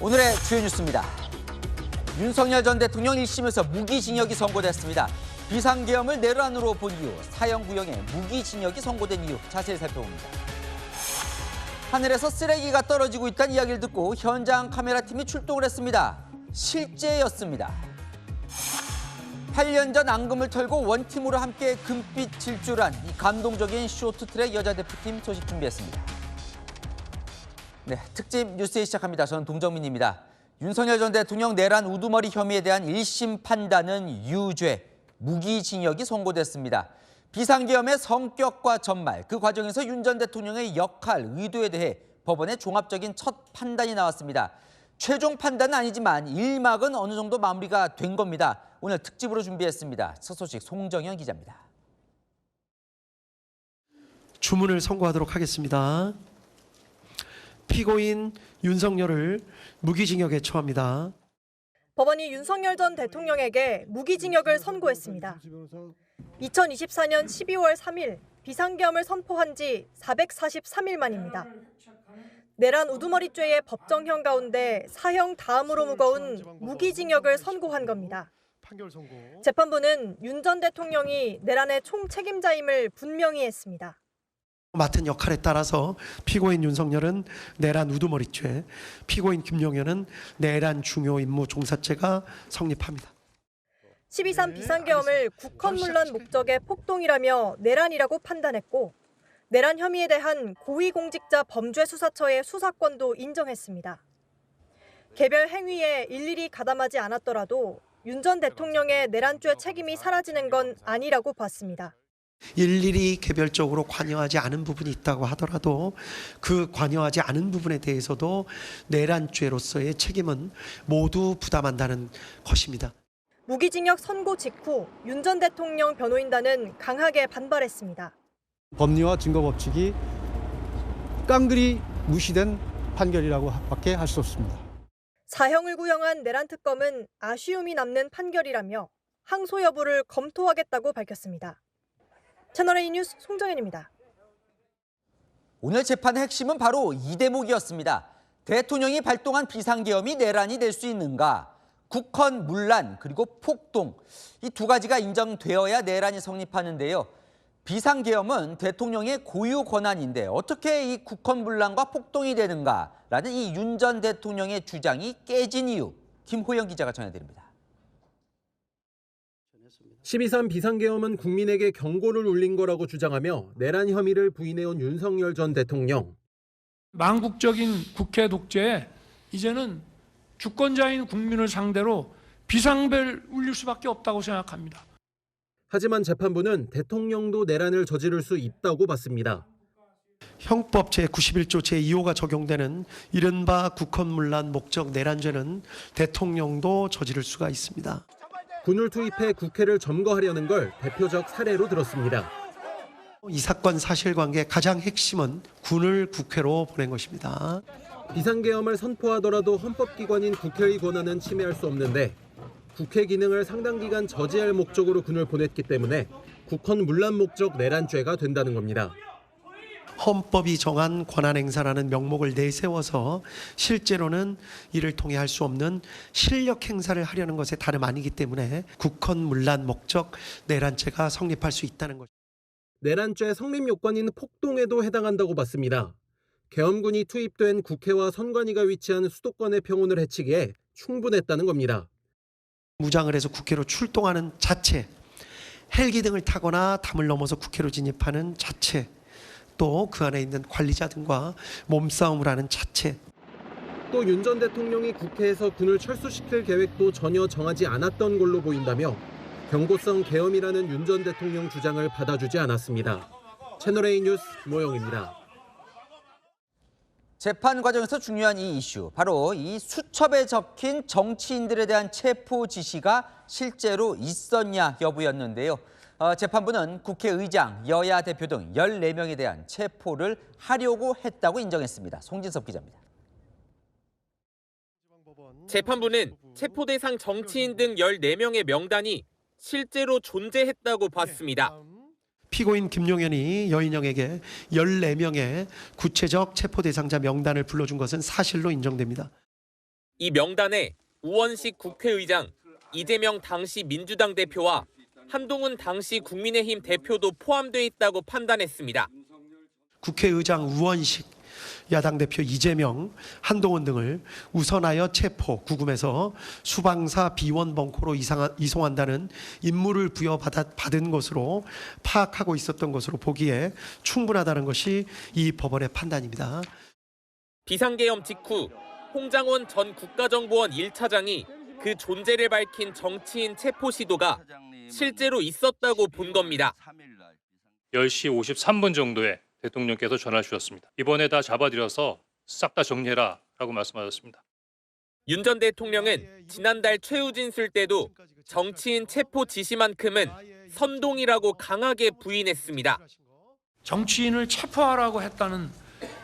오늘의 주요 뉴스입니다. 윤석열 전 대통령 1심에서 무기징역이 선고됐습니다. 비상계엄을 내란으로 본 이유, 사형구형에 무기징역이 선고된 이유 자세히 살펴봅니다. 하늘에서 쓰레기가 떨어지고 있다는 이야기를 듣고 현장 카메라팀이 출동을 했습니다. 실제였습니다. 8년 전 앙금을 털고 원팀으로 함께 금빛 질주한 이 감동적인 쇼트트랙 여자 대표팀 소식 준비했습니다. 네, 특집 뉴스에 시작합니다. 저는 동정민입니다. 윤석열 전 대통령 내란 우두머리 혐의에 대한 1심 판단은 유죄, 무기징역이 선고됐습니다. 비상계엄의 성격과 전말, 그 과정에서 윤 전 대통령의 역할, 의도에 대해 법원의 종합적인 첫 판단이 나왔습니다. 최종 판단은 아니지만 1막은 어느 정도 마무리가 된 겁니다. 오늘 특집으로 준비했습니다. 첫 소식 송정현 기자입니다. 주문을 선고하도록 하겠습니다. 피고인 윤석열을 무기징역에 처합니다. 법원이 윤석열 전 대통령에게 무기징역을 선고했습니다. 2024년 12월 3일 비상계엄을 선포한 지 443일 만입니다. 내란 우두머리죄의 법정형 가운데 사형 다음으로 무거운 무기징역을 선고한 겁니다. 재판부는 윤 전 대통령이 내란의 총책임자임을 분명히 했습니다. 맡은 역할에 따라서 피고인 윤석열은 내란 우두머리죄, 피고인 김용현은 내란 중요 임무 종사죄가 성립합니다. 12.3 비상계엄을 국헌문란 목적의 폭동이라며 내란이라고 판단했고 내란 혐의에 대한 고위공직자 범죄수사처의 수사권도 인정했습니다. 개별 행위에 일일이 가담하지 않았더라도 윤 전 대통령의 내란죄 책임이 사라지는 건 아니라고 봤습니다. 일일이 개별적으로 관여하지 않은 부분이 있다고 하더라도 그 관여하지 않은 부분에 대해서도 내란죄로서의 책임은 모두 부담한다는 것입니다. 무기징역 선고 직후 윤 전 대통령 변호인단은 강하게 반발했습니다. 법리와 증거 법칙이 깡그리 무시된 판결이라고 밖에 할 수 없습니다. 사형을 구형한 내란 특검은 아쉬움이 남는 판결이라며 항소 여부를 검토하겠다고 밝혔습니다. 채널A 뉴스 송정현입니다. 오늘 재판의 핵심은 바로 이 대목이었습니다. 대통령이 발동한 비상계엄이 내란이 될 수 있는가? 국헌 문란 그리고 폭동, 이 두 가지가 인정되어야 내란이 성립하는데요. 비상계엄은 대통령의 고유 권한인데 어떻게 이 국헌 문란과 폭동이 되는가라는 이 윤 전 대통령의 주장이 깨진 이유, 김호영 기자가 전해드립니다. 12.3 비상계엄은 국민에게 경고를 울린 거라고 주장하며 내란 혐의를 부인해온 윤석열 전 대통령. 망국적인 국회 독재에 이제는 주권자인 국민을 상대로 비상벨 울릴 수밖에 없다고 생각합니다. 하지만 재판부는 대통령도 내란을 저지를 수 있다고 봤습니다. 형법 제91조 제2호가 적용되는 이른바 국헌문란 목적 내란죄는 대통령도 저지를 수가 있습니다. 군을 투입해 국회를 점거하려는 걸 대표적 사례로 들었습니다. 이 사건 사실관계의 가장 핵심은 군을 국회로 보낸 것입니다. 비상계엄을 선포하더라도 헌법기관인 국회의 권한은 침해할 수 없는데 국회 기능을 상당 기간 저지할 목적으로 군을 보냈기 때문에 국헌문란 목적 내란죄가 된다는 겁니다. 헌법이 정한 권한 행사라는 명목을 내세워서 실제로는 이를 통해 할 수 없는 실력 행사를 하려는 것에 다름 아니기 때문에 국헌문란 목적 내란죄가 성립할 수 있다는 것. 내란죄 성립 요건인 폭동에도 해당한다고 봤습니다. 계엄군이 투입된 국회와 선관위가 위치한 수도권의 평온을 해치기에 충분했다는 겁니다. 무장을 해서 국회로 출동하는 자체, 헬기 등을 타거나 담을 넘어서 국회로 진입하는 자체, 또 그 안에 있는 관리자 등과 몸싸움을 하는 자체. 또 윤 전 대통령이 국회에서 군을 철수시킬 계획도 전혀 정하지 않았던 걸로 보인다며 경고성 계엄이라는 윤 전 대통령 주장을 받아주지 않았습니다. 채널A 뉴스 김호영입니다. 재판 과정에서 중요한 이 이슈, 바로 이 수첩에 적힌 정치인들에 대한 체포 지시가 실제로 있었냐 여부였는데요. 재판부는 국회의장, 여야 대표 등 14명에 대한 체포를 하려고 했다고 인정했습니다. 송진섭 기자입니다. 재판부는 체포 대상 정치인 등 14명의 명단이 실제로 존재했다고 봤습니다. 피고인 김용현이 여인영에게 14명의 구체적 체포 대상자 명단을 불러준 것은 사실로 인정됩니다. 이 명단에 우원식 국회의장, 이재명 당시 민주당 대표와 한동훈 당시 국민의힘 대표도 포함돼 있다고 판단했습니다. 국회의장 우원식, 야당 대표 이재명, 한동훈 등을 우선하여 체포, 구금해서 수방사 비원 벙커로 이송한다는 임무를 부여받은 것으로 파악하고 있었던 것으로 보기에 충분하다는 것이 이 법원의 판단입니다. 비상계엄 직후 홍장원 전 국가정보원 1차장이 그 존재를 밝힌 정치인 체포 시도가 실제로 있었다고 본 겁니다. 10시 53분 정도에 대통령께서 전화 주셨습니다. 이번에 다 잡아들여서 싹 다 정리해라 라고 말씀하셨습니다. 윤 전 대통령은 지난달 최후 진술 때도 정치인 체포 지시만큼은 선동이라고 강하게 부인했습니다. 정치인을 체포하라고 했다는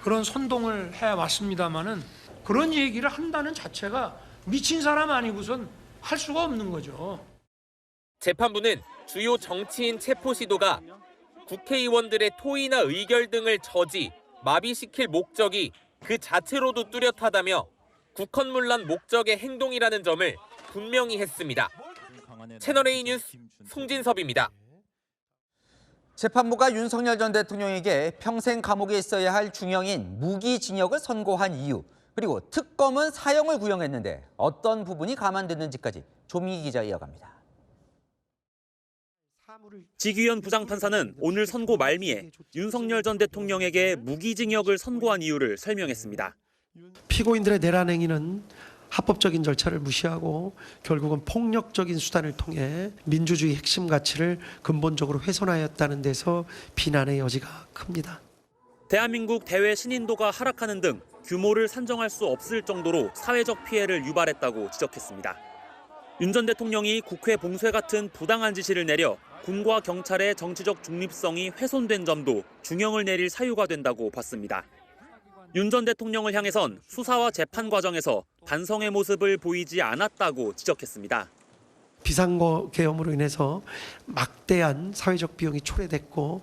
그런 선동을 해왔습니다마는 그런 얘기를 한다는 자체가 미친 사람 아니고선 할 수가 없는 거죠. 재판부는 주요 정치인 체포 시도가 국회의원들의 토의나 의결 등을 저지, 마비시킬 목적이 그 자체로도 뚜렷하다며 국헌문란 목적의 행동이라는 점을 분명히 했습니다. 채널A 뉴스 송진섭입니다. 재판부가 윤석열 전 대통령에게 평생 감옥에 있어야 할 중형인 무기징역을 선고한 이유, 그리고 특검은 사형을 구형했는데 어떤 부분이 감안됐는지까지 조민기 기자 이어갑니다. 지기현 부장판사는 오늘 선고 말미에 윤석열 전 대통령에게 무기징역을 선고한 이유를 설명했습니다. 피고인들의 내란 행위는 합법적인 절차를 무시하고 결국은 폭력적인 수단을 통해 민주주의 핵심 가치를 근본적으로 훼손하였다는 데서 비난의 여지가 큽니다. 대한민국 대외 신인도가 하락하는 등 규모를 산정할 수 없을 정도로 사회적 피해를 유발했다고 지적했습니다. 윤 전 대통령이 국회 봉쇄 같은 부당한 지시를 내려 군과 경찰의 정치적 중립성이 훼손된 점도 중형을 내릴 사유가 된다고 봤습니다. 윤 전 대통령을 향해선 수사와 재판 과정에서 반성의 모습을 보이지 않았다고 지적했습니다. 비상계엄으로 인해서 막대한 사회적 비용이 초래됐고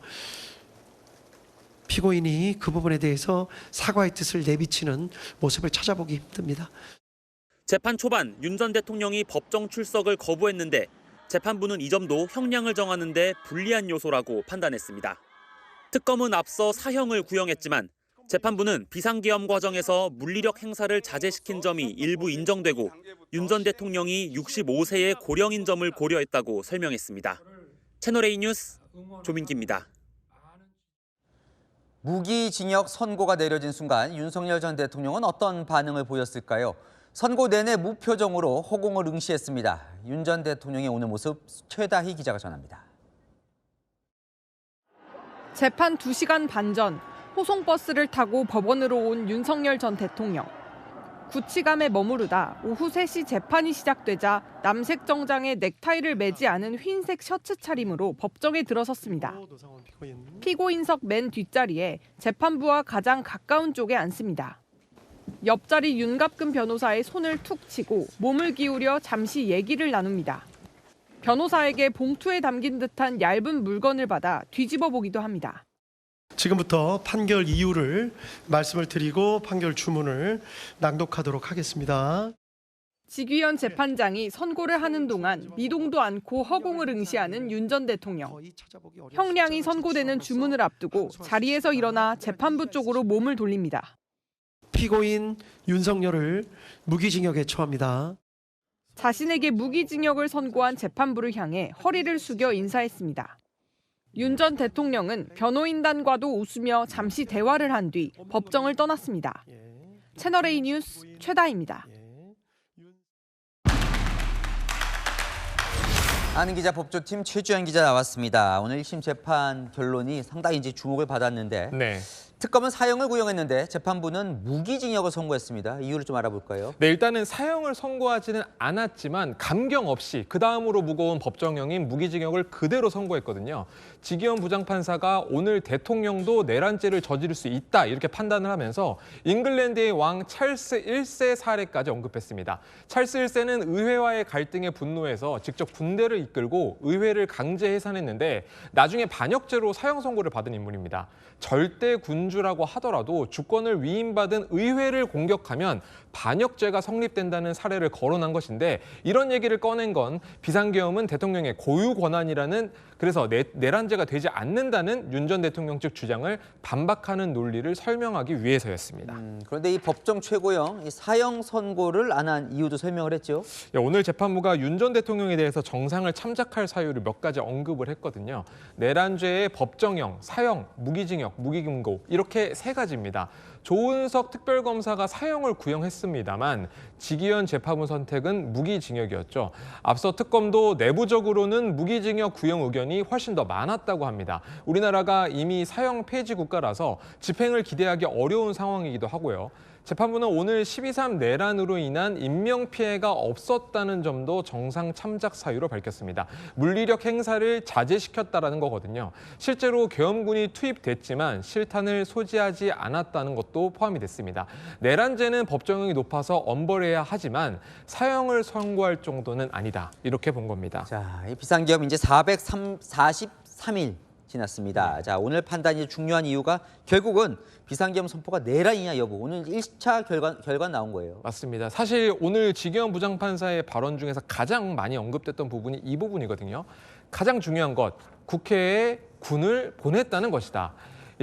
피고인이 그 부분에 대해서 사과의 뜻을 내비치는 모습을 찾아보기 힘듭니다. 재판 초반 윤 전 대통령이 법정 출석을 거부했는데 재판부는 이 점도 형량을 정하는 데 불리한 요소라고 판단했습니다. 특검은 앞서 사형을 구형했지만 재판부는 비상계엄 과정에서 물리력 행사를 자제시킨 점이 일부 인정되고 윤 전 대통령이 65세의 고령인 점을 고려했다고 설명했습니다. 채널A 뉴스 조민기입니다. 무기징역 선고가 내려진 순간 윤석열 전 대통령은 어떤 반응을 보였을까요? 선고 내내 무표정으로 허공을 응시했습니다. 윤 전 대통령의 오늘 모습 최다희 기자가 전합니다. 재판 2시간 반 전 호송버스를 타고 법원으로 온 윤석열 전 대통령. 구치감에 머무르다 오후 3시 재판이 시작되자 남색 정장에 넥타이를 매지 않은 흰색 셔츠 차림으로 법정에 들어섰습니다. 피고인석 맨 뒷자리에 재판부와 가장 가까운 쪽에 앉습니다. 옆자리 윤갑근 변호사의 손을 툭 치고 몸을 기울여 잠시 얘기를 나눕니다. 변호사에게 봉투에 담긴 듯한 얇은 물건을 받아 뒤집어 보기도 합니다. 지금부터 판결 이유를 말씀을 드리고 판결 주문을 낭독하도록 하겠습니다. 지기현 재판장이 선고를 하는 동안 미동도 않고 허공을 응시하는 윤 전 대통령. 형량이 선고되는 주문을 앞두고 자리에서 일어나 재판부 쪽으로 몸을 돌립니다. 피고인 윤석열을 무기징역에 처합니다. 자신에게 무기징역을 선고한 재판부를 향해 허리를 숙여 인사했습니다. 윤 전 대통령은 변호인단과도 웃으며 잠시 대화를 한 뒤 법정을 떠났습니다. 채널A 뉴스 최다희입니다. 아는 기자 법조팀 최주영 기자 나왔습니다. 오늘 1심 재판 결론이 상당히 이제 주목을 받았는데 특검은 사형을 구형했는데 재판부는 무기징역을 선고했습니다. 이유를 좀 알아볼까요? 네, 일단은 사형을 선고하지는 않았지만 감경 없이 그 다음으로 무거운 법정형인 무기징역을 그대로 선고했거든요. 지기현 부장판사가 오늘 대통령도 내란죄를 저지를 수 있다 이렇게 판단을 하면서 잉글랜드의 왕 찰스 1세 사례까지 언급했습니다. 찰스 1세는 의회와의 갈등에 분노해서 직접 군대를 이끌고 의회를 강제 해산했는데 나중에 반역죄로 사형 선고를 받은 인물입니다. 절대 군 민주라고 하더라도 주권을 위임받은 의회를 공격하면 반역죄가 성립된다는 사례를 거론한 것인데 이런 얘기를 꺼낸 건 비상계엄은 대통령의 고유 권한이라는 그래서 내란죄가 되지 않는다는 윤 전 대통령 측 주장을 반박하는 논리를 설명하기 위해서였습니다. 그런데 이 법정 최고형 이 사형 선고를 안 한 이유도 설명을 했죠. 오늘 재판부가 윤 전 대통령에 대해서 정상을 참작할 사유를 몇 가지 언급을 했거든요. 내란죄의 법정형, 사형, 무기징역, 무기금고 이렇게 세 가지입니다. 조은석 특별검사가 사형을 구형했습니다만 지기현 재판부 선택은 무기징역이었죠. 앞서 특검도 내부적으로는 무기징역 구형 의견이 훨씬 더 많았다고 합니다. 우리나라가 이미 사형 폐지 국가라서 집행을 기대하기 어려운 상황이기도 하고요. 재판부는 오늘 12.3 내란으로 인한 인명피해가 없었다는 점도 정상 참작 사유로 밝혔습니다. 물리력 행사를 자제시켰다는 거거든요. 실제로 계엄군이 투입됐지만 실탄을 소지하지 않았다는 것도 포함이 됐습니다. 내란죄는 법정형이 높아서 엄벌해야 하지만 사형을 선고할 정도는 아니다. 이렇게 본 겁니다. 자, 이 비상계엄 이제 443일 지났습니다. 자, 오늘 판단이 중요한 이유가 결국은 비상계엄 선포가 내란이냐 여부. 오늘 1차 결과 나온 거예요. 맞습니다. 사실 오늘 지기현 부장판사의 발언 중에서 가장 많이 언급됐던 부분이 이 부분이거든요. 가장 중요한 것, 국회에 군을 보냈다는 것이다.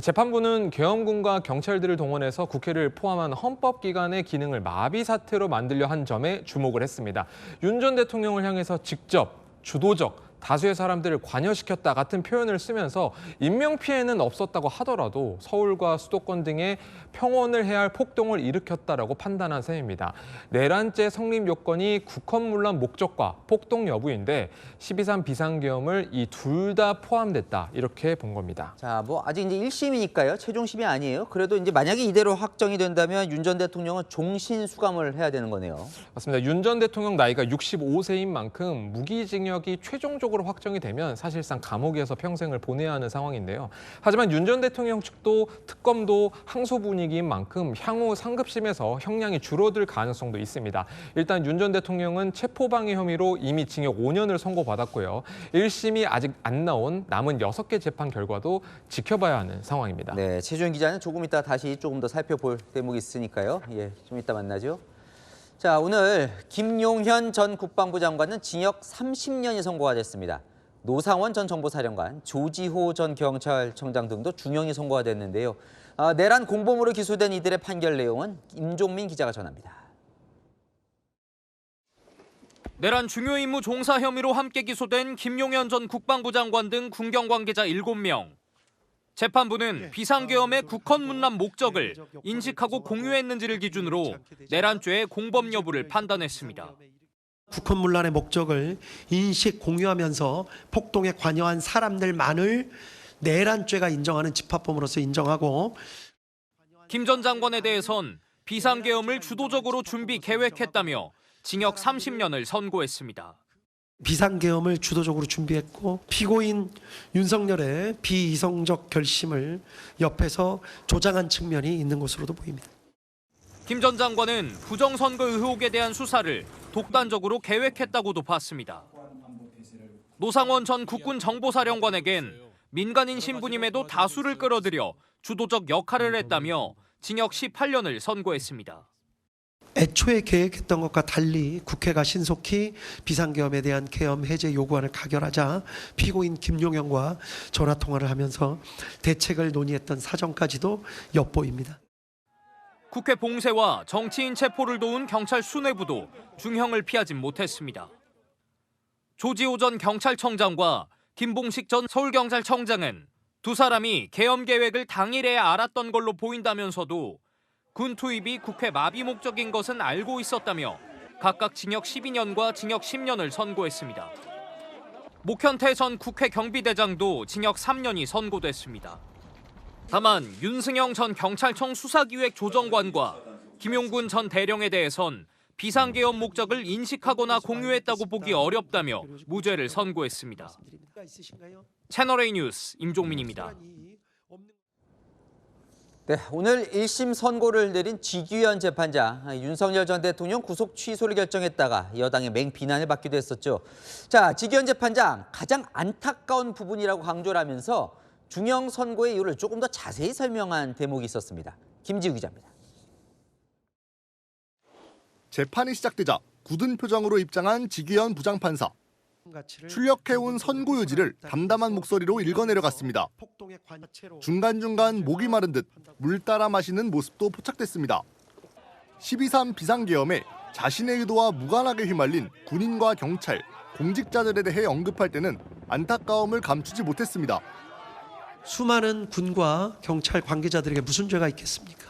재판부는 계엄군과 경찰들을 동원해서 국회를 포함한 헌법기관의 기능을 마비 사태로 만들려 한 점에 주목을 했습니다. 윤 전 대통령을 향해서 직접, 주도적, 다수의 사람들을 관여시켰다 같은 표현을 쓰면서 인명피해는 없었다고 하더라도 서울과 수도권 등에 평온을 해야 할 폭동을 일으켰다라고 판단한 셈입니다. 내란죄 성립 요건이 국헌문란 목적과 폭동 여부인데 12.3 비상계엄을 이 둘 다 포함됐다 이렇게 본 겁니다. 자, 뭐 아직 이제 1심이니까요. 최종심이 아니에요. 그래도 이제 만약에 이대로 확정이 된다면 윤 전 대통령은 종신 수감을 해야 되는 거네요. 맞습니다. 윤 전 대통령 나이가 65세인 만큼 무기징역이 최종적으로 확정이 되면 사실상 감옥에서 평생을 보내야 하는 상황인데요. 하지만 윤 전 대통령 측도 특검도 항소 분위기인 만큼 향후 상급심에서 형량이 줄어들 가능성도 있습니다. 일단 윤 전 대통령은 체포방해 혐의로 이미 징역 5년을 선고받았고요. 1심이 아직 안 나온 남은 6개 재판 결과도 지켜봐야 하는 상황입니다. 네, 최주영 기자는 조금 이따 다시 조금 더 살펴볼 대목이 있으니까요. 예, 좀 이따 만나죠. 자, 오늘 김용현 전 국방부 장관은 징역 30년이 선고가 됐습니다. 노상원 전 정보사령관, 조지호 전 경찰청장 등도 중형이 선고가 됐는데요. 내란 공범으로 기소된 이들의 판결 내용은 임종민 기자가 전합니다. 내란 중요 임무 종사 혐의로 함께 기소된 김용현 전 국방부 장관 등 군경 관계자 7명. 재판부는 비상계엄의 국헌문란 목적을 인식하고 공유했는지를 기준으로 내란죄의 공범 여부를 판단했습니다. 국헌문란의 목적을 인식 공유하면서 폭동에 관여한 사람들만을 내란죄가 인정하는 집합범으로서 인정하고 김 전 장관에 대해선 비상계엄을 주도적으로 준비 계획했다며 징역 30년을 선고했습니다. 비상계엄을 주도적으로 준비했고 피고인 윤석열의 비이성적 결심을 옆에서 조장한 측면이 있는 것으로도 보입니다. 김 전 장관은 부정선거 의혹에 대한 수사를 독단적으로 계획했다고도 봤습니다. 노상원 전 국군 정보사령관에겐 민간인 신분임에도 다수를 끌어들여 주도적 역할을 했다며 징역 18년을 선고했습니다. 애초에 계획했던 것과 달리 국회가 신속히 비상계엄에 대한 계엄 해제 요구안을 가결하자 피고인 김용현과 전화통화를 하면서 대책을 논의했던 사정까지도 엿보입니다. 국회 봉쇄와 정치인 체포를 도운 경찰 수뇌부도 중형을 피하진 못했습니다. 조지호 전 경찰청장과 김봉식 전 서울경찰청장은 두 사람이 계엄 계획을 당일에 알았던 걸로 보인다면서도 군 투입이 국회 마비 목적인 것은 알고 있었다며 각각 징역 12년과 징역 10년을 선고했습니다. 목현태 전 국회 경비대장도 징역 3년이 선고됐습니다. 다만 윤승영 전 경찰청 수사기획조정관과 김용군 전 대령에 대해선 비상계엄 목적을 인식하거나 공유했다고 보기 어렵다며 무죄를 선고했습니다. 채널A 뉴스 임종민입니다. 네, 오늘 1심 선고를 내린 지기현 재판장, 윤석열 전 대통령 구속 취소를 결정했다가 여당의 맹비난을 받기도 했었죠. 자, 지기현 재판장 가장 안타까운 부분이라고 강조를 하면서 중형 선고의 이유를 조금 더 자세히 설명한 대목이 있었습니다. 김지우 기자입니다. 재판이 시작되자 굳은 표정으로 입장한 지기현 부장판사. 출력해온 선고 요지를 담담한 목소리로 읽어내려갔습니다. 중간중간 목이 마른 듯 물 따라 마시는 모습도 포착됐습니다. 12.3 비상계엄에 자신의 의도와 무관하게 휘말린 군인과 경찰, 공직자들에 대해 언급할 때는 안타까움을 감추지 못했습니다. 수많은 군과 경찰 관계자들에게 무슨 죄가 있겠습니까?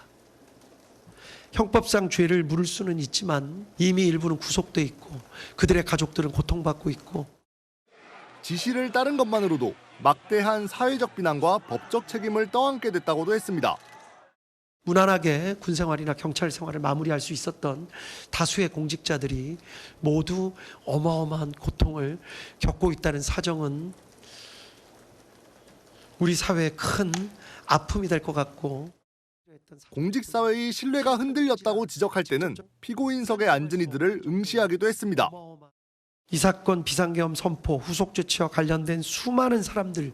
형법상 죄를 물을 수는 있지만 이미 일부는 구속돼 있고 그들의 가족들은 고통받고 있고. 지시를 따른 것만으로도 막대한 사회적 비난과 법적 책임을 떠안게 됐다고도 했습니다. 무난하게 군 생활이나 경찰 생활을 마무리할 수 있었던 다수의 공직자들이 모두 어마어마한 고통을 겪고 있다는 사정은 우리 사회의 큰 아픔이 될 것 같고. 공직사회의 신뢰가 흔들렸다고 지적할 때는 피고인석에 앉은 이들을 응시하기도 했습니다. 이 사건 비상계엄 선포, 후속 조치와 관련된 수많은 사람들,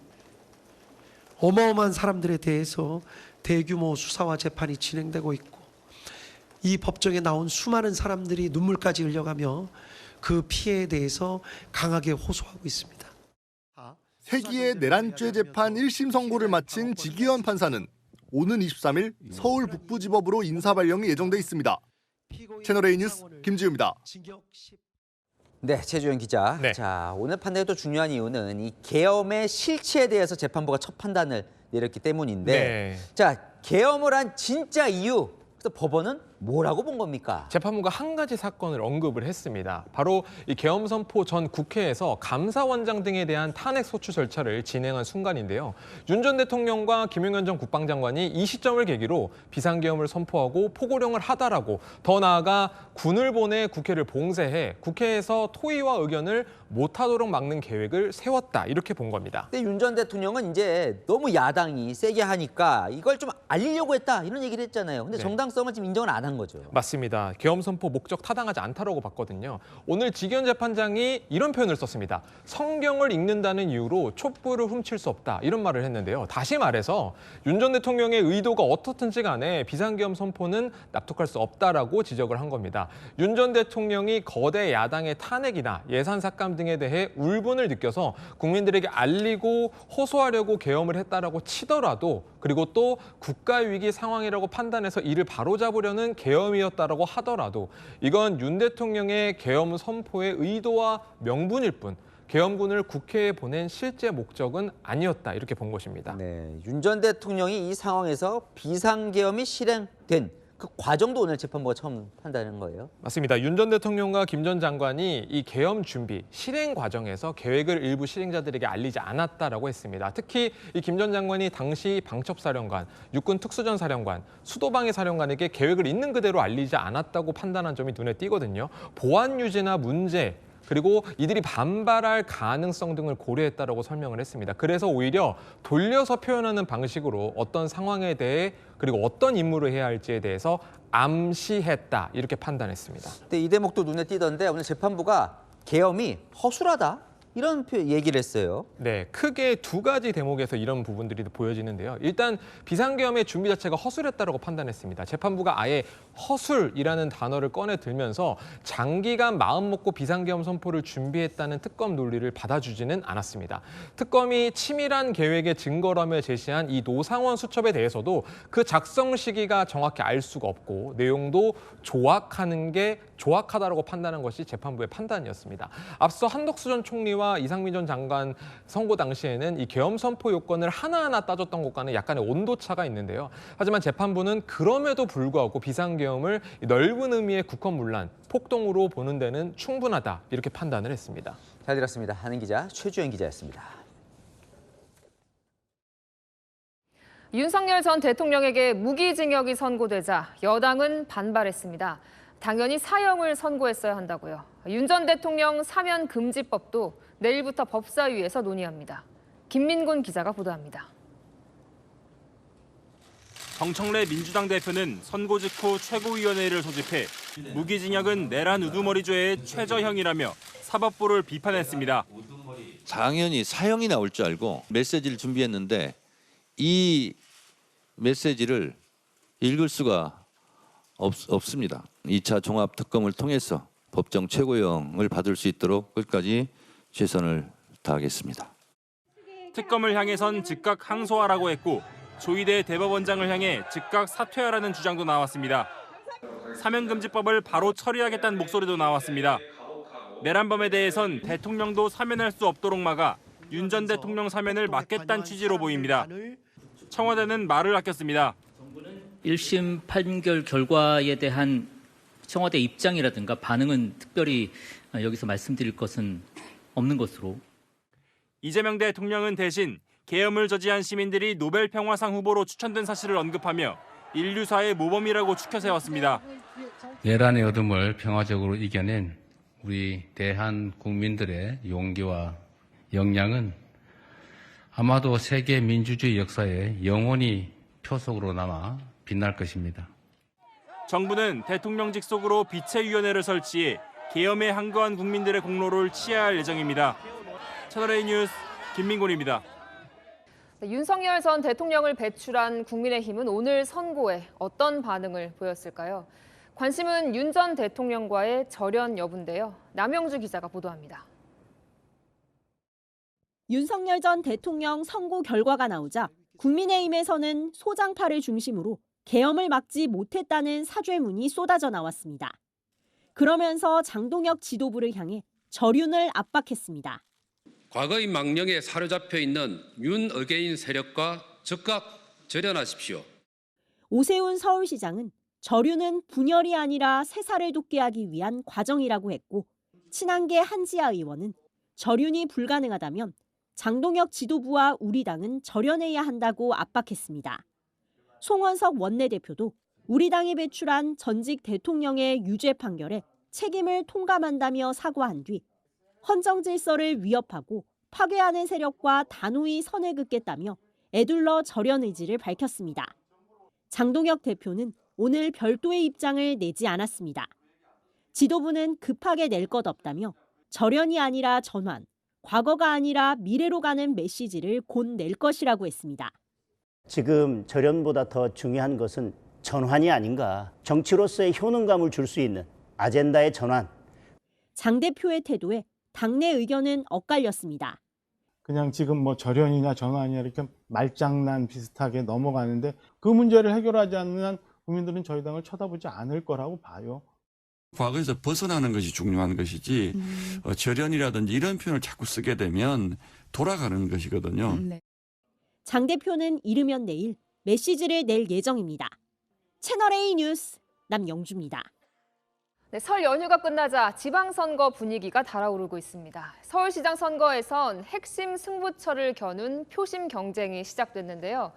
어마어마한 사람들에 대해서 대규모 수사와 재판이 진행되고 있고 이 법정에 나온 수많은 사람들이 눈물까지 흘려가며 그 피해에 대해서 강하게 호소하고 있습니다. 세기의 내란죄 재판 1심 선고를 마친 지기현 판사는 오는 23일 서울 북부지법으로 인사 발령이 예정돼 있습니다. 채널A 뉴스 김지우입니다. 네, 최주영 기자. 네. 자, 오늘 판단이 또 중요한 이유는 이 계엄의 실체에 대해서 재판부가 첫 판단을 내렸기 때문인데, 네. 자, 계엄을 한 진짜 이유, 그래서 법원은 뭐라고 본 겁니까? 재판부가 한 가지 사건을 언급을 했습니다. 바로 이 계엄 선포 전 국회에서 감사원장 등에 대한 탄핵 소추 절차를 진행한 순간인데요. 윤 전 대통령과 김용현 전 국방장관이 이 시점을 계기로 비상계엄을 선포하고 포고령을 하다라고, 더 나아가 군을 보내 국회를 봉쇄해 국회에서 토의와 의견을 못하도록 막는 계획을 세웠다, 이렇게 본 겁니다. 근데 윤 전 대통령은 이제 너무 야당이 세게 하니까 이걸 좀 알리려고 했다, 이런 얘기를 했잖아요. 근데 네. 정당성을 지금 인정을 안 한 거죠. 맞습니다. 계엄 선포 목적 타당하지 않다라고 봤거든요. 오늘 지기현 재판장이 이런 표현을 썼습니다. 성경을 읽는다는 이유로 촛불을 훔칠 수 없다, 이런 말을 했는데요. 다시 말해서 윤 전 대통령의 의도가 어떻든지 간에 비상계엄 선포는 납득할 수 없다라고 지적을 한 겁니다. 윤 전 대통령이 거대 야당의 탄핵이나 예산 삭감 등에 대해 울분을 느껴서 국민들에게 알리고 호소하려고 계엄을 했다라고 치더라도, 그리고 또 국가위기 상황이라고 판단해서 이를 바로잡으려는 계엄이었다라고 하더라도 이건 윤 대통령의 계엄 선포의 의도와 명분일 뿐 계엄군을 국회에 보낸 실제 목적은 아니었다, 이렇게 본 것입니다. 네, 윤 전 대통령이 이 상황에서 비상계엄이 실행된 그 과정도 오늘 재판부가 처음 판단한 거예요. 맞습니다. 윤 전 대통령과 김 전 장관이 이 계엄 준비, 실행 과정에서 계획을 일부 실행자들에게 알리지 않았다라고 했습니다. 특히 이 김 전 장관이 당시 방첩사령관, 육군 특수전 사령관, 수도방위 사령관에게 계획을 있는 그대로 알리지 않았다고 판단한 점이 눈에 띄거든요. 보안 유지나 문제, 그리고 이들이 반발할 가능성 등을 고려했다라고 설명을 했습니다. 그래서 오히려 돌려서 표현하는 방식으로 어떤 상황에 대해, 그리고 어떤 임무를 해야 할지에 대해서 암시했다, 이렇게 판단했습니다. 근데 이 대목도 눈에 띄던데 오늘 재판부가 계엄이 허술하다, 이런 얘기를 했어요. 네, 크게 두 가지 대목에서 이런 부분들이 보여지는데요. 일단 비상계엄의 준비 자체가 허술했다라고 판단했습니다. 재판부가 아예 허술이라는 단어를 꺼내 들면서 장기간 마음 먹고 비상계엄 선포를 준비했다는 특검 논리를 받아주지는 않았습니다. 특검이 치밀한 계획의 증거라며 제시한 이 노상원 수첩에 대해서도 그 작성 시기가 정확히 알 수가 없고 내용도 조악하다라고 판단한 것이 재판부의 판단이었습니다. 앞서 한덕수 전 총리와 이상민 전 장관 선고 당시에는 이 계엄 선포 요건을 하나하나 따졌던 것과는 약간의 온도차가 있는데요. 하지만 재판부는 그럼에도 불구하고 비상계엄을 넓은 의미의 국헌문란, 폭동으로 보는 데는 충분하다, 이렇게 판단을 했습니다. 잘 들었습니다. 하는 기자 최주영 기자였습니다. 윤석열 전 대통령에게 무기징역이 선고되자 여당은 반발했습니다. 당연히 사형을 선고했어야 한다고요. 윤 전 대통령 사면 금지법도 내일부터 법사위에서 논의합니다. 김민곤 기자가 보도합니다. 정청래 민주당 대표는 선고 직후 최고위원회를 소집해 무기징역은 내란 우두머리죄의 최저형이라며 사법부를 비판했습니다. 당연히 사형이 나올 줄 알고 메시지를 준비했는데 이 메시지를 읽을 수가 없습니다. 2차 종합특검을 통해서 법정 최고형을 받을 수 있도록 끝까지 최선을 다하겠습니다. 특검을 향해선 즉각 항소하라고 했고 조희대 대법원장을 향해 즉각 사퇴하라는 주장도 나왔습니다. 사면금지법을 바로 처리하겠다는 목소리도 나왔습니다. 내란범에 대해선 대통령도 사면할 수 없도록 막아 윤 전 대통령 사면을 막겠다는 취지로 보입니다. 청와대는 말을 아꼈습니다. 1심 판결 결과에 대한 청와대 입장이라든가 반응은 특별히 여기서 말씀드릴 것은 없는 것으로. 이재명 대통령은 대신 계엄을 저지한 시민들이 노벨 평화상 후보로 추천된 사실을 언급하며 인류사의 모범이라고 추켜 세웠습니다. 내란의 어둠을 평화적으로 이겨낸 우리 대한 국민들의 용기와 역량은 아마도 세계 민주주의 역사에 영원히 표속으로 남아 빛날 것입니다. 정부는 대통령 직속으로 비체위원회를 설치해 계엄에 항거한 국민들의 공로를 치하할 예정입니다. 채널A 뉴스 김민곤입니다. 윤석열 전 대통령을 배출한 국민의힘은 오늘 선고에 어떤 반응을 보였을까요? 관심은 윤 전 대통령과의 절연 여부인데요. 남영주 기자가 보도합니다. 윤석열 전 대통령 선고 결과가 나오자 국민의힘에서는 소장파를 중심으로 계엄을 막지 못했다는 사죄문이 쏟아져 나왔습니다. 그러면서 장동혁 지도부를 향해 절윤을 압박했습니다. 과거의 망령에 사로잡혀 있는 윤 어게인 세력과 즉각 절연하십시오. 오세훈 서울시장은 절윤은 분열이 아니라 세살을 돋게 하기 위한 과정이라고 했고, 친한계 한지아 의원은 절윤이 불가능하다면 장동혁 지도부와 우리 당은 절연해야 한다고 압박했습니다. 송원석 원내대표도 우리 당이 배출한 전직 대통령의 유죄 판결에 책임을 통감한다며 사과한 뒤 헌정 질서를 위협하고 파괴하는 세력과 단호히 선을 긋겠다며 애둘러 절연 의지를 밝혔습니다. 장동혁 대표는 오늘 별도의 입장을 내지 않았습니다. 지도부는 급하게 낼 것 없다며 절연이 아니라 전환, 과거가 아니라 미래로 가는 메시지를 곧 낼 것이라고 했습니다. 지금 절연보다 더 중요한 것은 전환이 아닌가. 정치로서의 효능감을 줄 수 있는 아젠다의 전환. 장 대표의 태도에 당내 의견은 엇갈렸습니다. 그냥 지금 뭐 절연이냐 전환이냐 이렇게 말장난 비슷하게 넘어가는데 그 문제를 해결하지 않는 한 국민들은 저희 당을 쳐다보지 않을 거라고 봐요. 과거에서 벗어나는 것이 중요한 것이지 절연이라든지 이런 표현을 자꾸 쓰게 되면 돌아가는 것이거든요. 장 대표는 이르면 내일 메시지를 낼 예정입니다. 채널A 뉴스 남영주입니다. 네, 설 연휴가 끝나자 지방선거 분위기가 달아오르고 있습니다. 서울시장 선거에선 핵심 승부처를 겨눈 표심 경쟁이 시작됐는데요.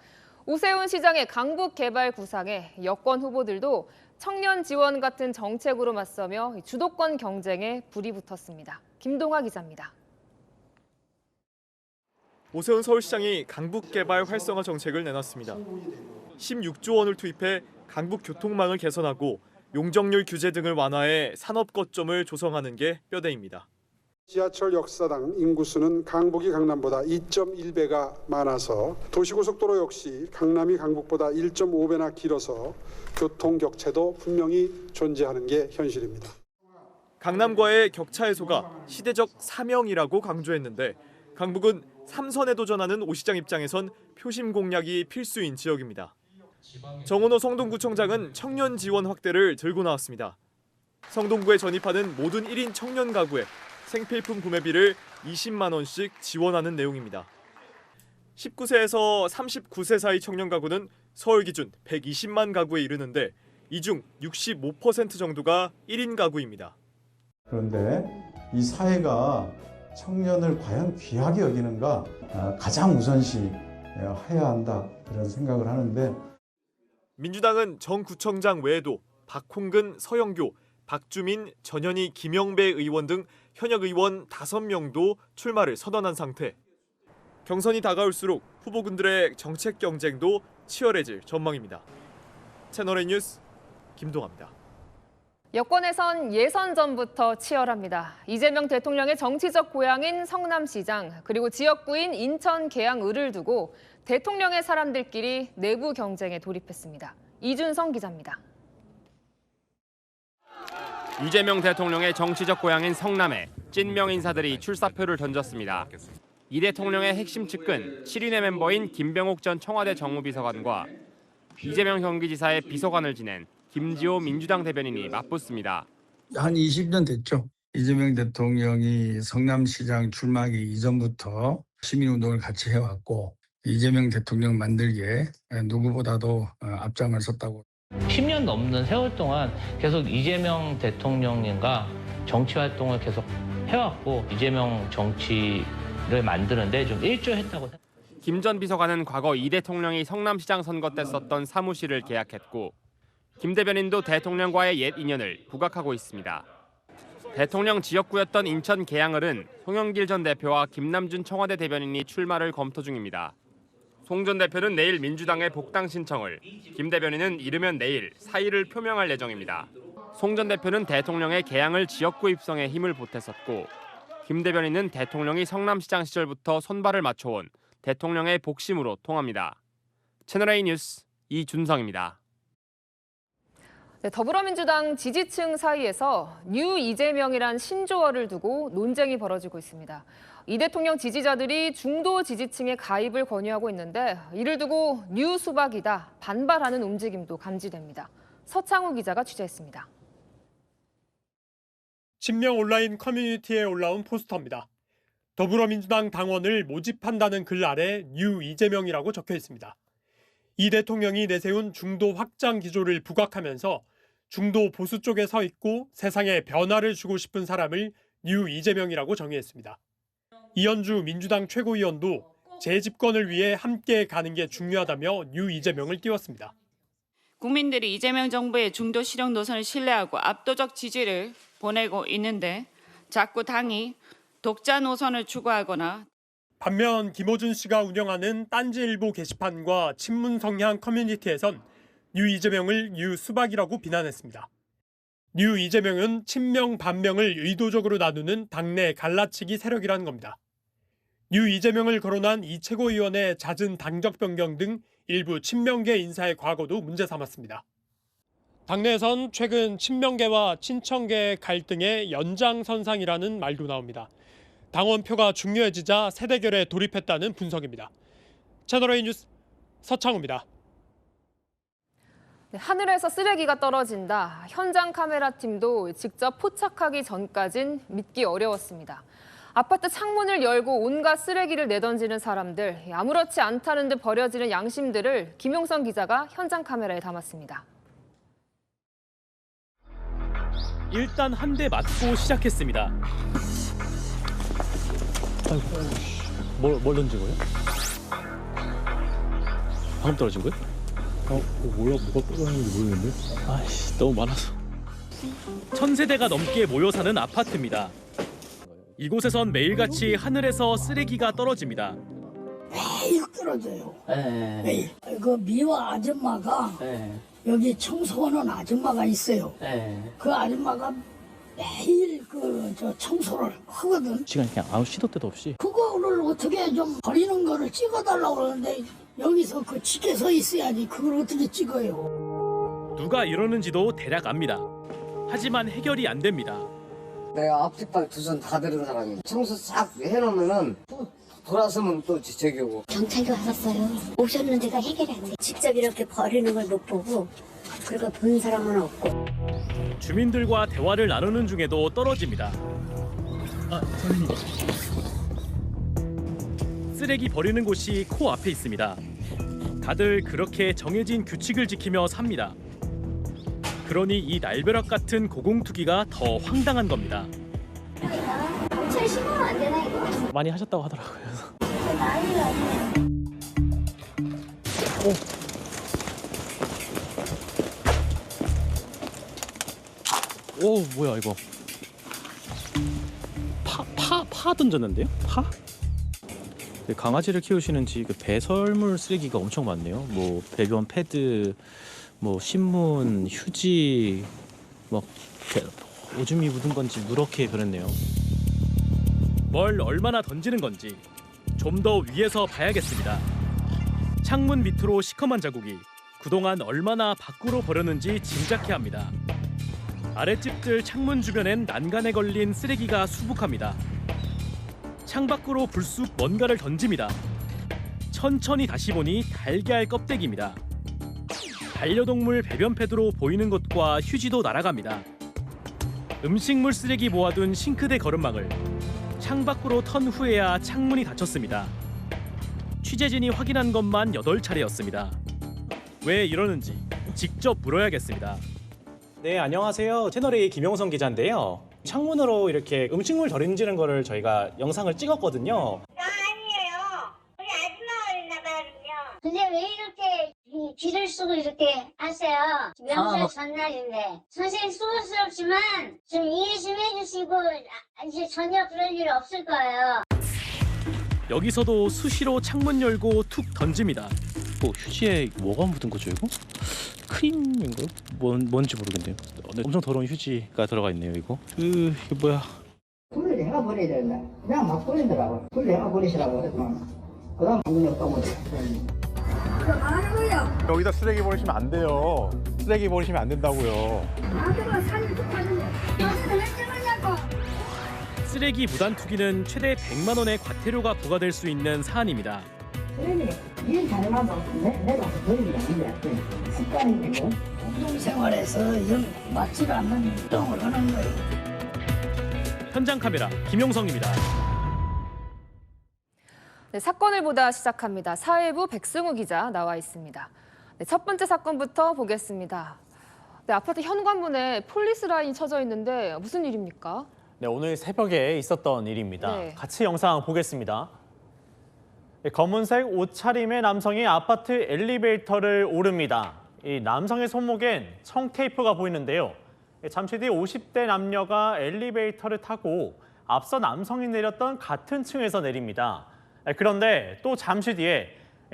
오세훈 시장의 강북 개발 구상에 여권 후보들도 청년 지원 같은 정책으로 맞서며 주도권 경쟁에 불이 붙었습니다. 김동아 기자입니다. 오세훈 서울시장이 강북 개발 활성화 정책을 내놨습니다. 16조 원을 투입해 강북 교통망을 개선하고 용적률 규제 등을 완화해 산업 거점을 조성하는 게 뼈대입니다. 지하철 역사당 인구수는 강북이 강남보다 2.1배가 많아서 도시고속도로 역시 강남이 강북보다 1.5배나 길어서 교통 격차도 분명히 존재하는 게 현실입니다. 강남과의 격차 해소가 시대적 사명이라고 강조했는데 강북은 3선에 도전하는 오 시장 입장에선 표심 공략이 필수인 지역입니다. 정원호 성동구청장은 청년 지원 확대를 들고 나왔습니다. 성동구에 전입하는 모든 1인 청년 가구에 생필품 구매비를 20만 원씩 지원하는 내용입니다. 19세에서 39세 사이 청년 가구는 서울 기준 120만 가구에 이르는데 이 중 65% 정도가 1인 가구입니다. 그런데 이 사회가 청년을 과연 귀하게 여기는가 가장 우선시해야 한다 이런 생각을 하는데 민주당은 정 구청장 외에도 박홍근, 서영교, 박주민, 전현희, 김영배 의원 등 현역 의원 5명도 출마를 선언한 상태. 경선이 다가올수록 후보군들의 정책 경쟁도 치열해질 전망입니다. 채널A 뉴스 김동아입니다. 여권에선 예선 전부터 치열합니다. 이재명 대통령의 정치적 고향인 성남시장, 그리고 지역구인 인천 계양을을 두고 대통령의 사람들끼리 내부 경쟁에 돌입했습니다. 이준성 기자입니다. 이재명 대통령의 정치적 고향인 성남에 찐명 인사들이 출사표를 던졌습니다. 이 대통령의 핵심 측근 7인의 멤버인 김병욱 전 청와대 정무비서관과 이재명 경기지사의 비서관을 지낸 김지호 민주당 대변인이 맞붙습니다. 한 20년 됐죠. 이재명 대통령이 성남시장 출마하기 이전부터 시민운동을 같이 해왔고 이재명 대통령 만들기에 누구보다도 앞장을 섰다고. 10년 넘는 세월 동안 계속 이재명 대통령과 정치 활동을 계속 해왔고 이재명 정치를 만드는데 좀 일조했다고 생각합니다. 김 전 비서관은 과거 이 대통령이 성남시장 선거 때 썼던 사무실을 계약했고 김 대변인도 대통령과의 옛 인연을 부각하고 있습니다. 대통령 지역구였던 인천 계양을은 송영길 전 대표와 김남준 청와대 대변인이 출마를 검토 중입니다. 송 전 대표는 내일 민주당에 복당 신청을, 김 대변인은 이르면 내일 사의를 표명할 예정입니다. 송 전 대표는 대통령의 계양을 지역구 입성에 힘을 보탰었고 김 대변인은 대통령이 성남시장 시절부터 손발을 맞춰온 대통령의 복심으로 통합니다. 채널A 뉴스 이준성입니다. 네, 더불어민주당 지지층 사이에서 뉴 이재명이란 신조어를 두고 논쟁이 벌어지고 있습니다. 이 대통령 지지자들이 중도 지지층에 가입을 권유하고 있는데 이를 두고 뉴 수박이다 반발하는 움직임도 감지됩니다. 서창우 기자가 취재했습니다. 친명 온라인 커뮤니티에 올라온 포스터입니다. 더불어민주당 당원을 모집한다는 글 아래 뉴 이재명이라고 적혀 있습니다. 이 대통령이 내세운 중도 확장 기조를 부각하면서 중도 보수 쪽에 서 있고 세상에 변화를 주고 싶은 사람을 뉴 이재명이라고 정의했습니다. 이현주 민주당 최고위원도 재집권을 위해 함께 가는 게 중요하다며 뉴 이재명을 띄웠습니다. 국민들이 이재명 정부의 중도 실용 노선을 신뢰하고 압도적 지지를 보내고 있는데 자꾸 당이 독자 노선을 추구하거나 반면 김호준 씨가 운영하는 딴지일보 게시판과 친문 성향 커뮤니티에선 뉴 이재명을 뉴 수박이라고 비난했습니다. 뉴 이재명은 친명 반명을 의도적으로 나누는 당내 갈라치기 세력이라는 겁니다. 뉴 이재명을 거론한 이 최고위원의 잦은 당적 변경 등 일부 친명계 인사의 과거도 문제 삼았습니다. 당내에선 최근 친명계와 친청계의 갈등의 연장선상이라는 말도 나옵니다. 당원표가 중요해지자 세대결에 돌입했다는 분석입니다. 채널A 뉴스 서창우입니다. 네, 하늘에서 쓰레기가 떨어진다. 현장 카메라 팀도 직접 포착하기 전까진 믿기 어려웠습니다. 아파트 창문을 열고 온갖 쓰레기를 내던지는 사람들, 아무렇지 않다는 듯 버려지는 양심들을 김용선 기자가 현장 카메라에 담았습니다. 일단 한 대 맞고 시작했습니다. 뭘 던진 거예요? 방금 떨어진 거예요? 뭐가 떨어졌는지 모르겠는데? 아이씨, 너무 많아서. 1000세대가 넘게 모여 사는 아파트입니다. 이곳에선 매일같이 하늘에서 쓰레기가 떨어집니다. 매일 떨어져요. 매일. 그 미화 아줌마가 여기 청소하는 아줌마가 있어요. 그 아줌마가 매일 저 청소를 하거든. 시간이 그냥 아무 시도 때도 없이. 그거를 어떻게 좀 버리는 거를 찍어달라고 그러는데 여기서 그 지켜 서 있어야지 그걸 어떻게 찍어요. 누가 이러는지도 대략 압니다. 하지만 해결이 안 됩니다. 내가 앞뒷발 두 손 다 들은 사람이 청소 싹 해놓으면은 또 돌아서면 또 저기 오고. 경찰도 왔었어요. 오셨는데가 해결이 안 돼. 직접 이렇게 버리는 걸 못 보고 그리고 본 사람은 없고. 주민들과 대화를 나누는 중에도 떨어집니다. 선생님. 쓰레기 버리는 곳이 코앞에 있습니다. 다들 그렇게 정해진 규칙을 지키며 삽니다. 그러니 이 날벼락 같은 고공투기가 더 황당한 겁니다. 경찰 신고는 안 되나 이거? 많이 하셨다고 하더라고요. 난리가 아니에요. 오, 뭐야 이거? 파 던졌는데요? 파? 강아지를 키우시는지 그 배설물 쓰레기가 엄청 많네요. 뭐 배변 패드, 뭐 신문, 휴지, 뭐 오줌이 묻은 건지 누렇게 변했네요. 뭘 얼마나 던지는 건지 좀 더 위에서 봐야겠습니다. 창문 밑으로 시커먼 자국이 그동안 얼마나 밖으로 버렸는지 짐작해야 합니다. 아랫집들 창문 주변엔 난간에 걸린 쓰레기가 수북합니다. 창밖으로 불쑥 뭔가를 던집니다. 천천히 다시 보니 달걀 껍데기입니다. 반려동물 배변 패드로 보이는 것과 휴지도 날아갑니다. 음식물 쓰레기 모아둔 싱크대 거름망을 창밖으로 턴 후에야 창문이 닫혔습니다. 취재진이 확인한 것만 8차례였습니다. 왜 이러는지 직접 물어야겠습니다. 네, 안녕하세요. 채널A 김영성 기자인데요. 창문으로 이렇게 음식물 던지는 거를 저희가 영상을 찍었거든요. 아니에요. 우리 아줌마가 있나 봐요. 근데 왜 이렇게 귀를 쓰고 이렇게 하세요? 명절 전날인데. 선생님 수고스럽지만 좀 이해 좀 해주시고 이제 전혀 그럴 일 없을 거예요. 여기서도 수시로 창문 열고 툭 던집니다. 휴지에 뭐가 묻은 거죠 이거? 크림인가요? 뭔지 모르겠네요. 엄청 더러운 휴지가 들어가 있네요 이거. 이게 뭐야? 불을 내가 버려야 된다. 그냥 막 버리더라고. 불 내가 버리시라고 그랬더니 그다음 방문이 없다고. 이거 하는 거예요. 여기다 쓰레기 버리시면 안 돼요. 쓰레기 버리시면 안 된다고요. 아들은 사진 찍었는데 여기서 왜 찍었냐고. 쓰레기 무단 투기는 최대 100만 원의 과태료가 부과될 수 있는 사안입니다. 쓰레기 일 잘해놔도 내가 버리는 게 아닌데 습관인데 뭐. 공동생활에서 이런 맞지도 않는 행동을 하는 거예요. 현장 카메라 김용성입니다. 네, 사건을 보다 시작합니다. 사회부 백승우 기자 나와 있습니다. 네, 첫 번째 사건부터 보겠습니다. 네, 아파트 현관문에 폴리스 라인이 쳐져 있는데 무슨 일입니까? 네, 오늘 새벽에 있었던 일입니다. 네. 같이 영상 보겠습니다. 네, 검은색 옷차림의 남성이 아파트 엘리베이터를 오릅니다. 이 남성의 손목엔 청테이프가 보이는데요. 잠시 뒤 50대 남녀가 엘리베이터를 타고 앞서 남성이 내렸던 같은 층에서 내립니다. 그런데 또 잠시 뒤에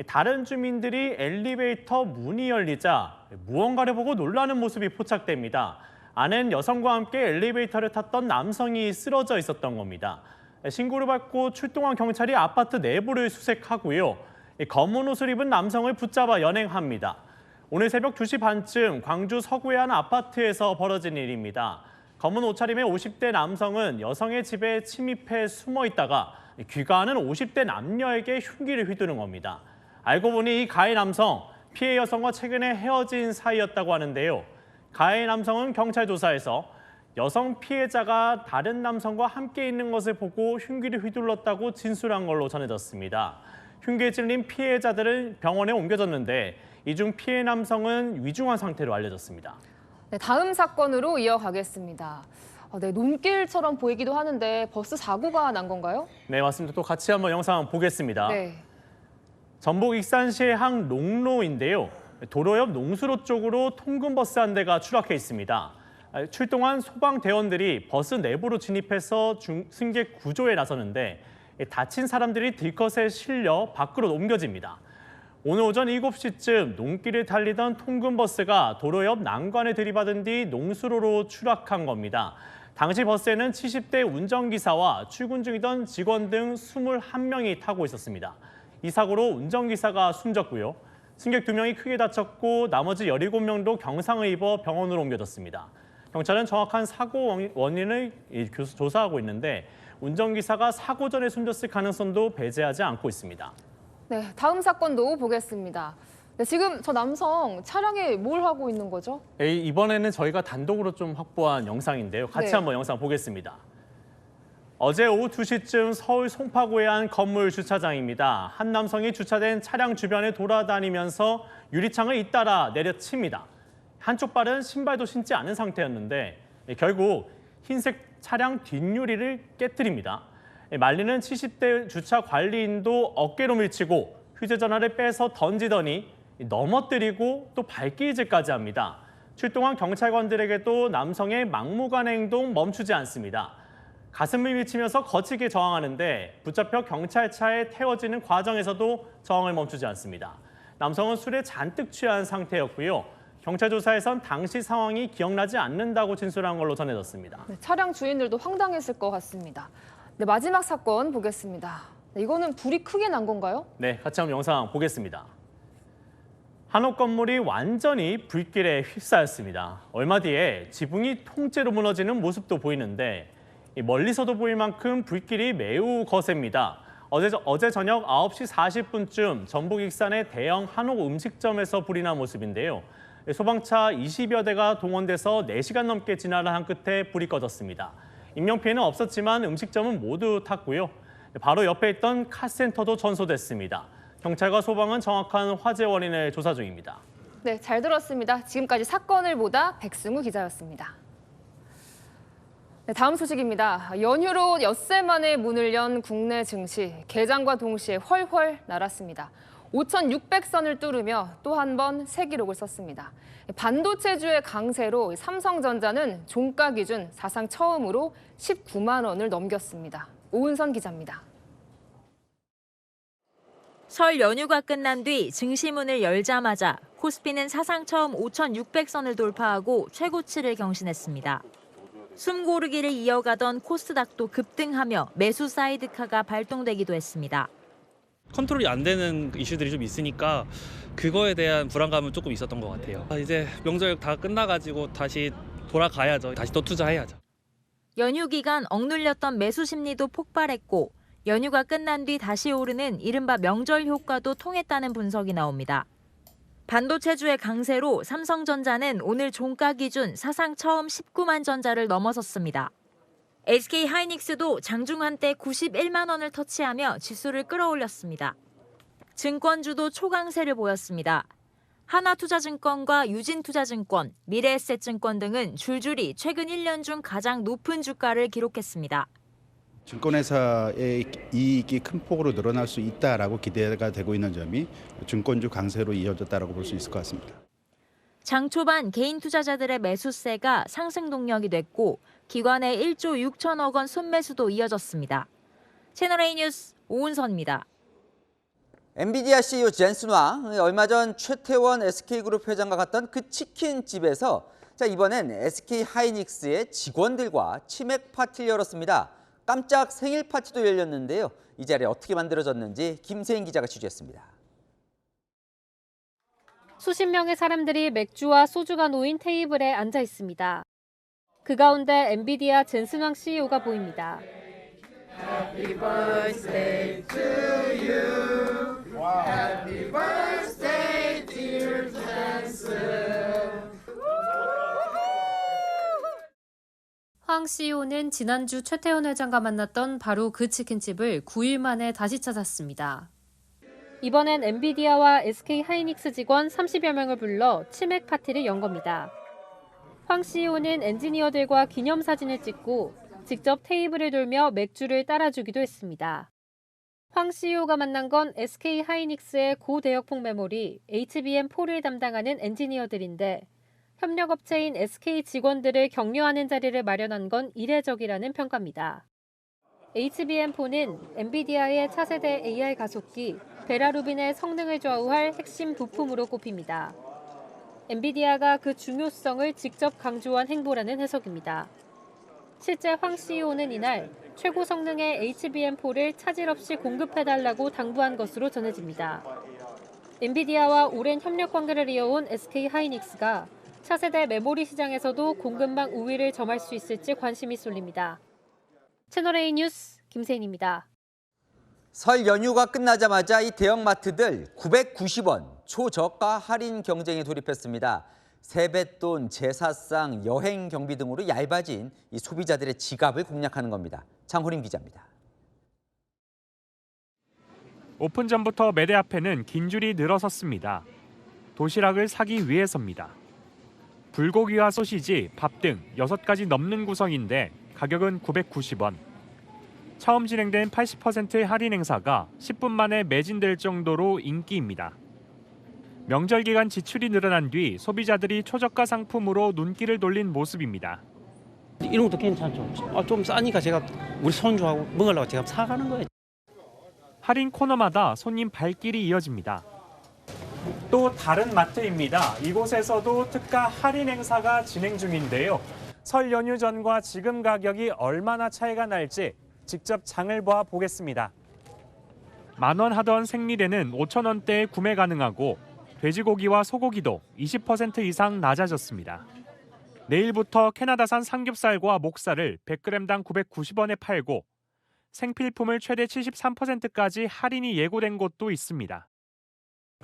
다른 주민들이 엘리베이터 문이 열리자 무언가를 보고 놀라는 모습이 포착됩니다. 안엔 여성과 함께 엘리베이터를 탔던 남성이 쓰러져 있었던 겁니다. 신고를 받고 출동한 경찰이 아파트 내부를 수색하고요. 검은 옷을 입은 남성을 붙잡아 연행합니다. 오늘 새벽 2시 반쯤 광주 서구의 한 아파트에서 벌어진 일입니다. 검은 옷차림의 50대 남성은 여성의 집에 침입해 숨어 있다가 귀가하는 50대 남녀에게 흉기를 휘두른 겁니다. 알고 보니 이 가해 남성, 피해 여성과 최근에 헤어진 사이였다고 하는데요. 가해 남성은 경찰 조사에서 여성 피해자가 다른 남성과 함께 있는 것을 보고 흉기를 휘둘렀다고 진술한 걸로 전해졌습니다. 흉기에 찔린 피해자들은 병원에 옮겨졌는데 이 중 피해 남성은 위중한 상태로 알려졌습니다. 네, 다음 사건으로 이어가겠습니다. 네, 논길처럼 보이기도 하는데 버스 사고가 난 건가요? 네, 맞습니다. 또 같이 한번 영상 보겠습니다. 네. 전북 익산시의 한 농로인데요. 도로 옆 농수로 쪽으로 통근버스 한 대가 추락해 있습니다. 출동한 소방대원들이 버스 내부로 진입해서 승객 구조에 나서는데 다친 사람들이 들것에 실려 밖으로 옮겨집니다. 오늘 오전 7시쯤 농길을 달리던 통근버스가 도로 옆 난관에 들이받은 뒤 농수로로 추락한 겁니다. 당시 버스에는 70대 운전기사와 출근 중이던 직원 등 21명이 타고 있었습니다. 이 사고로 운전기사가 숨졌고요. 승객 2명이 크게 다쳤고 나머지 17명도 경상을 입어 병원으로 옮겨졌습니다. 경찰은 정확한 사고 원인을 조사하고 있는데 운전기사가 사고 전에 숨졌을 가능성도 배제하지 않고 있습니다. 네, 다음 사건도 보겠습니다. 네, 지금 저 남성 차량에 뭘 하고 있는 거죠? 이번에는 저희가 단독으로 좀 확보한 영상인데요. 같이 네. 한번 영상 보겠습니다. 어제 오후 2시쯤 서울 송파구의 한 건물 주차장입니다. 한 남성이 주차된 차량 주변에 돌아다니면서 유리창을 잇따라 내려칩니다. 한쪽 발은 신발도 신지 않은 상태였는데 결국 흰색 차량 뒷유리를 깨뜨립니다. 말리는 70대 주차 관리인도 어깨로 밀치고 휴대전화를 빼서 던지더니 넘어뜨리고 또 발길질까지 합니다. 출동한 경찰관들에게도 남성의 막무가내 행동 멈추지 않습니다. 가슴을 밀치면서 거칠게 저항하는데 붙잡혀 경찰차에 태워지는 과정에서도 저항을 멈추지 않습니다. 남성은 술에 잔뜩 취한 상태였고요. 경찰 조사에선 당시 상황이 기억나지 않는다고 진술한 걸로 전해졌습니다. 네, 차량 주인들도 황당했을 것 같습니다. 네, 마지막 사건 보겠습니다. 네, 이거는 불이 크게 난 건가요? 네, 같이 한번 영상 보겠습니다. 한옥 건물이 완전히 불길에 휩싸였습니다. 얼마 뒤에 지붕이 통째로 무너지는 모습도 보이는데 멀리서도 보일 만큼 불길이 매우 거셉니다. 어제 저녁 9시 40분쯤 전북 익산의 대형 한옥 음식점에서 불이 난 모습인데요. 소방차 20여 대가 동원돼서 4시간 넘게 진화를 한 끝에 불이 꺼졌습니다. 인명피해는 없었지만 음식점은 모두 탔고요. 바로 옆에 있던 카센터도 전소됐습니다. 경찰과 소방은 정확한 화재 원인을 조사 중입니다. 네, 잘 들었습니다. 지금까지 사건을 보다 백승우 기자였습니다. 네, 다음 소식입니다. 연휴로 엿새 만에 문을 연 국내 증시. 개장과 동시에 훨훨 날았습니다. 5,600선을 뚫으며 또 한 번 새 기록을 썼습니다. 반도체주의 강세로 삼성전자는 종가 기준 사상 처음으로 19만 원을 넘겼습니다. 오은선 기자입니다. 설 연휴가 끝난 뒤 증시문을 열자마자 코스피는 사상 처음 5,600선을 돌파하고 최고치를 경신했습니다. 숨고르기를 이어가던 코스닥도 급등하며 매수 사이드카가 발동되기도 했습니다. 컨트롤이 안 되는 이슈들이 좀 있으니까 그거에 대한 불안감은 조금 있었던 것 같아요. 이제 명절 다 끝나가지고 다시 돌아가야죠. 다시 또 투자해야죠. 연휴 기간 억눌렸던 매수 심리도 폭발했고 연휴가 끝난 뒤 다시 오르는 이른바 명절 효과도 통했다는 분석이 나옵니다. 반도체주의 강세로 삼성전자는 오늘 종가 기준 사상 처음 19만 전자를 넘어섰습니다. SK하이닉스도 장중 한때 91만 원을 터치하며 지수를 끌어올렸습니다. 증권주도 초강세를 보였습니다. 하나투자증권과 유진투자증권, 미래에셋증권 등은 줄줄이 최근 1년 중 가장 높은 주가를 기록했습니다. 증권회사의 이익이 큰 폭으로 늘어날 수 있다라고 기대가 되고 있는 점이 증권주 강세로 이어졌다라고 볼 수 있을 것 같습니다. 장 초반 개인 투자자들의 매수세가 상승 동력이 됐고 기관의 1조 6천억 원 순매수도 이어졌습니다. 채널A 뉴스 오은선입니다. 엔비디아 CEO 젠슨 왕, 얼마 전 최태원 SK그룹 회장과 갔던 그 치킨집에서 이번엔 SK하이닉스의 직원들과 치맥 파티를 열었습니다. 깜짝 생일 파티도 열렸는데요. 이 자리에 어떻게 만들어졌는지 김세인 기자가 취재했습니다. 수십 명의 사람들이 맥주와 소주가 놓인 테이블에 앉아 있습니다. 그 가운데 엔비디아 젠슨 왕 CEO가 보입니다. Happy birthday to you. Happy birthday, dear Jensen. 황 CEO는 지난주 최태원 회장과 만났던 바로 그 치킨집을 9일 만에 다시 찾았습니다. 이번엔 엔비디아와 SK하이닉스 직원 30여 명을 불러 치맥 파티를 연 겁니다. 황 CEO는 엔지니어들과 기념사진을 찍고 직접 테이블을 돌며 맥주를 따라주기도 했습니다. 황 CEO가 만난 건 SK하이닉스의 고대역폭 메모리 HBM4를 담당하는 엔지니어들인데 협력업체인 SK 직원들을 격려하는 자리를 마련한 건 이례적이라는 평가입니다. HBM4는 엔비디아의 차세대 AI 가속기 베라루빈의 성능을 좌우할 핵심 부품으로 꼽힙니다. 엔비디아가 그 중요성을 직접 강조한 행보라는 해석입니다. 실제 황 CEO는 이날 최고 성능의 HBM4를 차질 없이 공급해달라고 당부한 것으로 전해집니다. 엔비디아와 오랜 협력 관계를 이어온 SK하이닉스가 차세대 메모리 시장에서도 공급망 우위를 점할 수 있을지 관심이 쏠립니다. 채널A 뉴스 김세인입니다. 설 연휴가 끝나자마자 이 대형마트들 990원 초저가 할인 경쟁에 돌입했습니다. 세뱃돈, 제사상, 여행 경비 등으로 얇아진 이 소비자들의 지갑을 공략하는 겁니다. 장호림 기자입니다. 오픈 전부터 매대 앞에는 긴 줄이 늘어섰습니다. 도시락을 사기 위해서입니다. 불고기와 소시지, 밥 등 6가지 넘는 구성인데 가격은 990원. 처음 진행된 80% 할인 행사가 10분 만에 매진될 정도로 인기입니다. 명절 기간 지출이 늘어난 뒤 소비자들이 초저가 상품으로 눈길을 돌린 모습입니다. 이런 것도 괜찮죠. 좀 싸니까 제가 우리 손주하고 먹으려고 제가 사가는 거예요. 할인 코너마다 손님 발길이 이어집니다. 또 다른 마트입니다. 이곳에서도 특가 할인 행사가 진행 중인데요. 설 연휴 전과 지금 가격이 얼마나 차이가 날지 직접 장을 봐 보겠습니다. 10,000원 하던 생리대는 5,000원대에 구매 가능하고 돼지고기와 소고기도 20% 이상 낮아졌습니다. 내일부터 캐나다산 삼겹살과 목살을 100g당 990원에 팔고 생필품을 최대 73%까지 할인이 예고된 곳도 있습니다.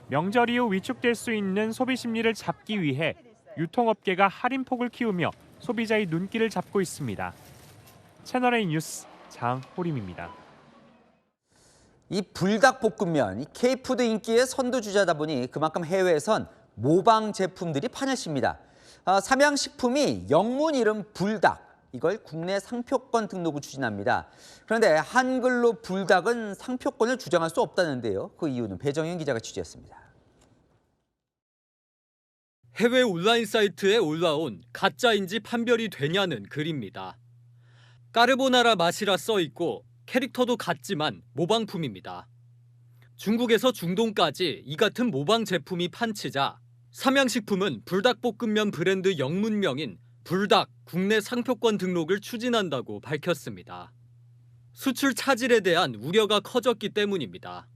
명절 이후 위축될 수 있는 소비 심리를 잡기 위해 유통업계가 할인폭을 키우며 소비자의 눈길을 잡고 있습니다. 채널A 뉴스 장호림입니다. 이 불닭볶음면, 이 K푸드 인기의 선두주자다 보니 그만큼 해외에선 모방 제품들이 판을 씁니다. 삼양식품이 영문 이름 불닭, 이걸 국내 상표권 등록을 추진합니다. 그런데 한글로 불닭은 상표권을 주장할 수 없다는데요. 그 이유는 배정현 기자가 취재했습니다. 해외 온라인 사이트에 올라온 가짜인지 판별이 되냐는 글입니다. 까르보나라 맛이라 써 있고 캐릭터도 같지만 모방품입니다. 중국에서 중동까지 이 같은 모방 제품이 판치자 삼양식품은 불닭볶음면 브랜드 영문명인 불닭 국내 상표권 등록을 추진한다고 밝혔습니다. 수출 차질에 대한 우려가 커졌기 때문입니다.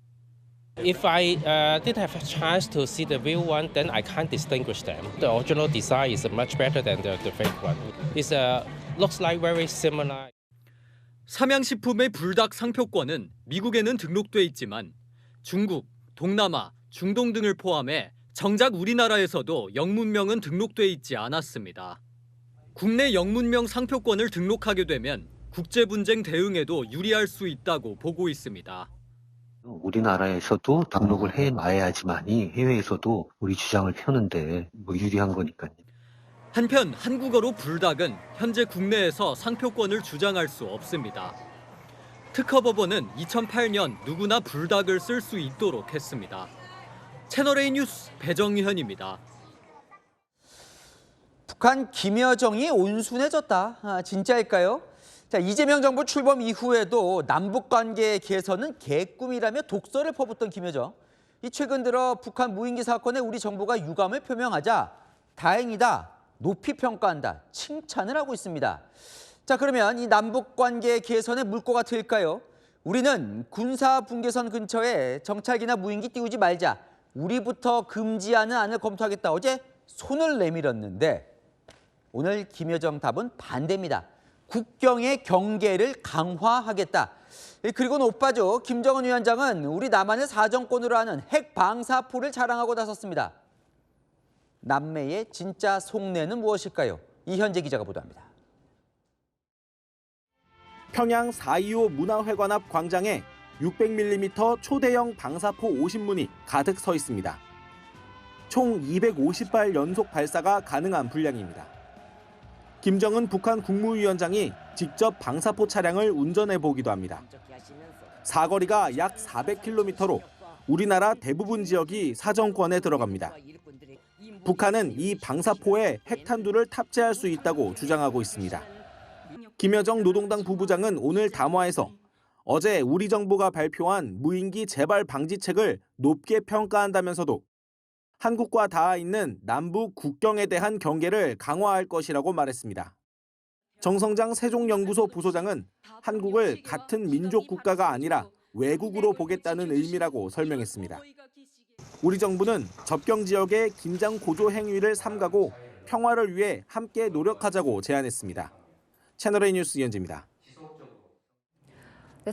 If I didn't have a chance to see the real one, then I can't distinguish them. The original design is much better than the fake one. It looks like very similar. 삼양식품의 불닭 상표권은 미국에는 등록돼 있지만 중국, 동남아, 중동 등을 포함해 정작 우리나라에서도 영문명은 등록돼 있지 않았습니다. 국내 영문명 상표권을 등록하게 되면 국제 분쟁 대응에도 유리할 수 있다고 보고 있습니다. 우리나라에서도 등록을 해놔야지만이 해외에서도 우리 주장을 펴는데 유리한 거니까요. 한편 한국어로 불닭은 현재 국내에서 상표권을 주장할 수 없습니다. 특허법원은 2008년 누구나 불닭을 쓸 수 있도록 했습니다. 채널A 뉴스 배정현입니다. 북한 김여정이 온순해졌다. 진짜일까요? 자, 이재명 정부 출범 이후에도 남북관계 개선은 개꿈이라며 독설을 퍼붓던 김여정. 최근 들어 북한 무인기 사건에 우리 정부가 유감을 표명하자 다행이다, 높이 평가한다, 칭찬을 하고 있습니다. 자, 그러면 이 남북관계 개선의 물꼬가 틀까요? 우리는 군사분계선 근처에 정찰기나 무인기 띄우지 말자, 우리부터 금지하는 안을 검토하겠다. 어제 손을 내밀었는데 오늘 김여정 답은 반대입니다. 국경의 경계를 강화하겠다. 그리고 오빠죠. 김정은 위원장은 우리 남한을 사정권으로 하는 핵 방사포를 자랑하고 나섰습니다. 남매의 진짜 속내는 무엇일까요? 이현재 기자가 보도합니다. 평양 4.25 문화회관 앞 광장에 600mm 초대형 방사포 50문이 가득 서 있습니다. 총 250발 연속 발사가 가능한 분량입니다. 김정은 북한 국무위원장이 직접 방사포 차량을 운전해 보기도 합니다. 사거리가 약 400km로 우리나라 대부분 지역이 사정권에 들어갑니다. 북한은 이 방사포에 핵탄두를 탑재할 수 있다고 주장하고 있습니다. 김여정 노동당 부부장은 오늘 담화에서 어제 우리 정부가 발표한 무인기 재발 방지책을 높게 평가한다면서도 한국과 닿아 있는 남북 국경에 대한 경계를 강화할 것이라고 말했습니다. 정성장 세종연구소 부소장은 한국을 같은 민족 국가가 아니라 외국으로 보겠다는 의미라고 설명했습니다. 우리 정부는 접경 지역의 긴장 고조 행위를 삼가고 평화를 위해 함께 노력하자고 제안했습니다. 채널A 뉴스 이현지입니다.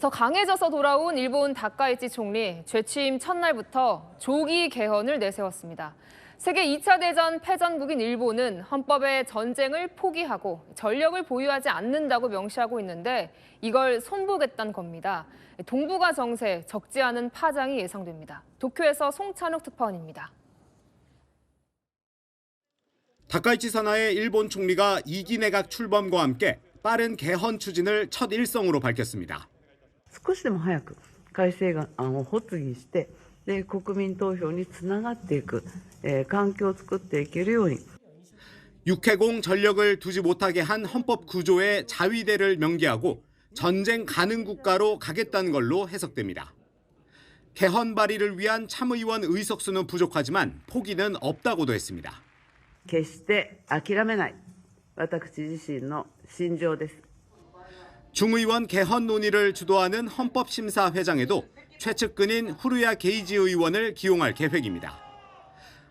더 강해져서 돌아온 일본 다카이치 총리, 재취임 첫날부터 조기 개헌을 내세웠습니다. 세계 2차 대전 패전국인 일본은 헌법에 전쟁을 포기하고 전력을 보유하지 않는다고 명시하고 있는데 이걸 손보겠다는 겁니다. 동북아 정세, 적지 않은 파장이 예상됩니다. 도쿄에서 송찬욱 특파원입니다. 다카이치 사나의 일본 총리가 2기 내각 출범과 함께 빠른 개헌 추진을 첫 일성으로 밝혔습니다. 少しでも早く改正案を発議して国民投票につながっていく環境を作っていけるように 육해공 전력을 두지 못하게 한 헌법 구조의 자위대를 명기하고 전쟁 가능 국가로 가겠다는 걸로 해석됩니다. 개헌 발의를 위한 참의원 의석수는 부족하지만 포기는 없다고도 했습니다. 決して諦めない私自身の信条です。 중의원 개헌 논의를 주도하는 헌법심사회장에도 최측근인 후루야 게이지 의원을 기용할 계획입니다.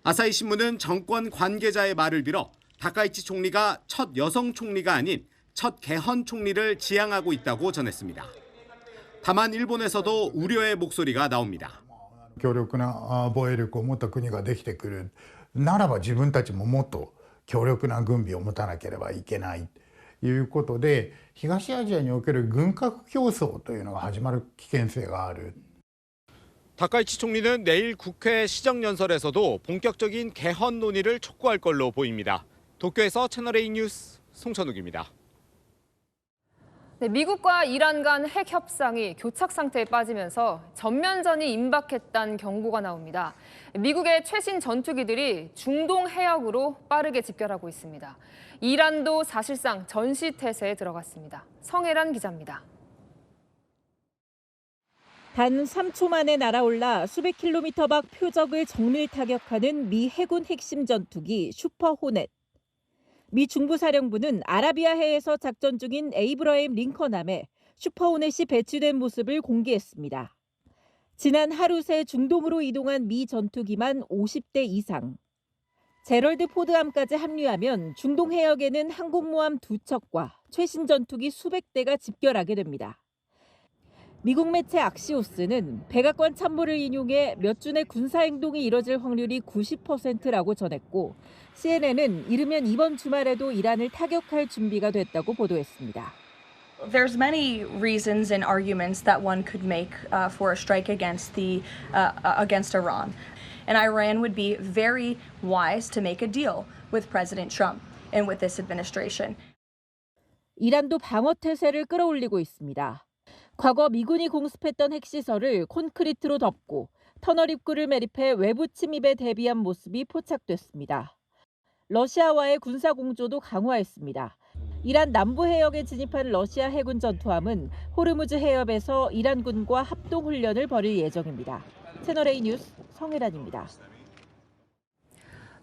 아사히 신문은 정권 관계자의 말을 빌어 다카이치 총리가 첫 여성 총리가 아닌 첫 개헌 총리를 지향하고 있다고 전했습니다. 다만 일본에서도 우려의 목소리가 나옵니다. 強力な防衛力を持った国ができてくるならば自分たちももっと強力な軍備を持たなければいけないということで東アジアにおける軍拡競争というのが始まる危険性がある。 다카이치 총리는 내일 국회 시정연설에서도 본격적인 개헌 논의를 촉구할 걸로 보입니다. 도쿄에서 채널A 뉴스 송천욱입니다. 네, 미국과 이란 간 핵 협상이 교착 상태에 빠지면서 전면전이 임박했다는 경고가 나옵니다. 미국의 최신 전투기들이 중동 해역으로 빠르게 집결하고 있습니다. 이란도 사실상 전시태세에 들어갔습니다. 성혜란 기자입니다. 단 3초 만에 날아올라 수백 킬로미터 밖 표적을 정밀 타격하는 미 해군 핵심 전투기 슈퍼 호넷. 미 중부사령부는 아라비아해에서 작전 중인 에이브러임 링컨함에 슈퍼 호넷이 배치된 모습을 공개했습니다. 지난 하루 새 중동으로 이동한 미 전투기만 50대 이상. 제럴드 포드함까지 합류하면 중동 해역에는 항공모함 2척과 최신 전투기 수백 대가 집결하게 됩니다. 미국 매체 악시오스는 백악관 참모를 인용해 몇 주 내 군사행동이 이뤄질 확률이 90%라고 전했고 CNN은 이르면 이번 주말에도 이란을 타격할 준비가 됐다고 보도했습니다. There's many reasons and arguments that one could make for a strike against Iran. And Iran would be very wise to make a deal with President Trump and with this administration. 이란도 방어 태세를 끌어올리고 있습니다. 과거 미군이 공습했던 핵시설을 콘크리트로 덮고 터널 입구를 매립해 외부 침입에 대비한 모습이 포착됐습니다. 러시아와의 군사 공조도 강화했습니다. 이란 남부 해역에 진입한 러시아 해군 전투함은 호르무즈 해협에서 이란군과 합동 훈련을 벌일 예정입니다. 채널A 뉴스 성혜란입니다.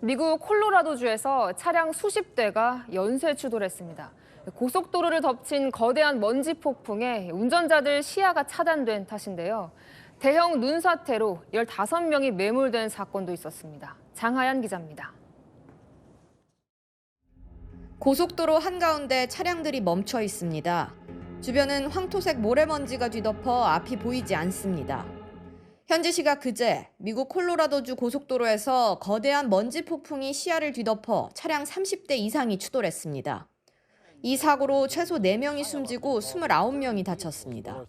미국 콜로라도주에서 차량 수십 대가 연쇄 추돌했습니다. 고속도로를 덮친 거대한 먼지 폭풍에 운전자들 시야가 차단된 탓인데요. 대형 눈사태로 15명이 매몰된 사건도 있었습니다. 장하연 기자입니다. 고속도로 한가운데 차량들이 멈춰 있습니다. 주변은 황토색 모래먼지가 뒤덮어 앞이 보이지 않습니다. 현지 시각 그제 미국 콜로라도주 고속도로에서 거대한 먼지 폭풍이 시야를 뒤덮어 차량 30대 이상이 추돌했습니다. 이 사고로 최소 4명이 숨지고 29명이 다쳤습니다.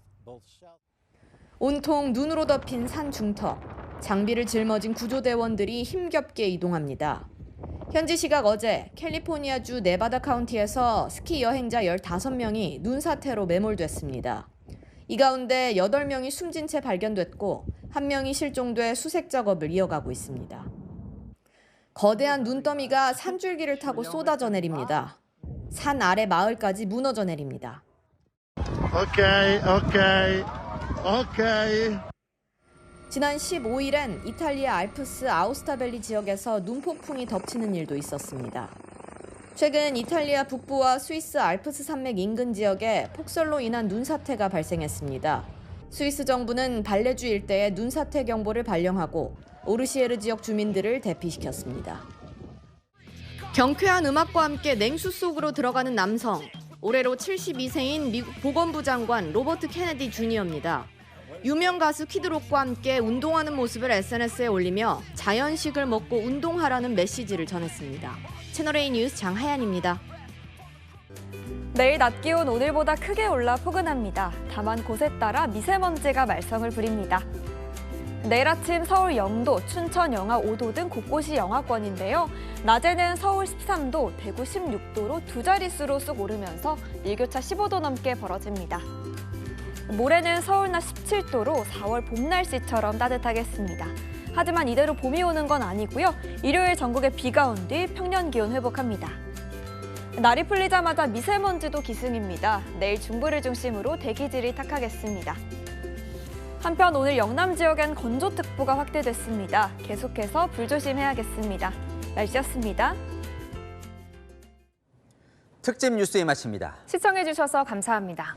온통 눈으로 덮인 산 중턱, 장비를 짊어진 구조대원들이 힘겹게 이동합니다. 현지 시각 어제 캘리포니아주 네바다 카운티에서 스키 여행자 15명이 눈사태로 매몰됐습니다. 이 가운데 8명이 숨진 채 발견됐고 1명이 실종돼 수색 작업을 이어가고 있습니다. 거대한 눈더미가 산줄기를 타고 쏟아져 내립니다. 산 아래 마을까지 무너져 내립니다. 오케이. 지난 15일엔 이탈리아 알프스 아우스타밸리 지역에서 눈폭풍이 덮치는 일도 있었습니다. 최근 이탈리아 북부와 스위스 알프스 산맥 인근 지역에 폭설로 인한 눈사태가 발생했습니다. 스위스 정부는 발레주 일대에 눈사태 경보를 발령하고 오르시에르 지역 주민들을 대피시켰습니다. 경쾌한 음악과 함께 냉수 속으로 들어가는 남성. 올해로 72세인 미국 보건부 장관 로버트 케네디 주니어입니다. 유명 가수 키드록과 함께 운동하는 모습을 SNS에 올리며 자연식을 먹고 운동하라는 메시지를 전했습니다. 채널A 뉴스 장하연입니다. 내일 낮 기온 오늘보다 크게 올라 포근합니다. 다만 곳에 따라 미세먼지가 말썽을 부립니다. 내일 아침 서울 0도, 춘천 영하 5도 등 곳곳이 영하권인데요. 낮에는 서울 13도, 대구 16도로 두 자릿수로 쑥 오르면서 일교차 15도 넘게 벌어집니다. 모레는 서울 낮 17도로 4월 봄 날씨처럼 따뜻하겠습니다. 하지만 이대로 봄이 오는 건 아니고요. 일요일 전국에 비가 온 뒤 평년 기온 회복합니다. 날이 풀리자마자 미세먼지도 기승입니다. 내일 중부를 중심으로 대기질이 탁하겠습니다. 한편 오늘 영남 지역엔 건조특보가 확대됐습니다. 계속해서 불조심해야겠습니다. 날씨였습니다. 특집 뉴스에 마칩니다. 시청해주셔서 감사합니다.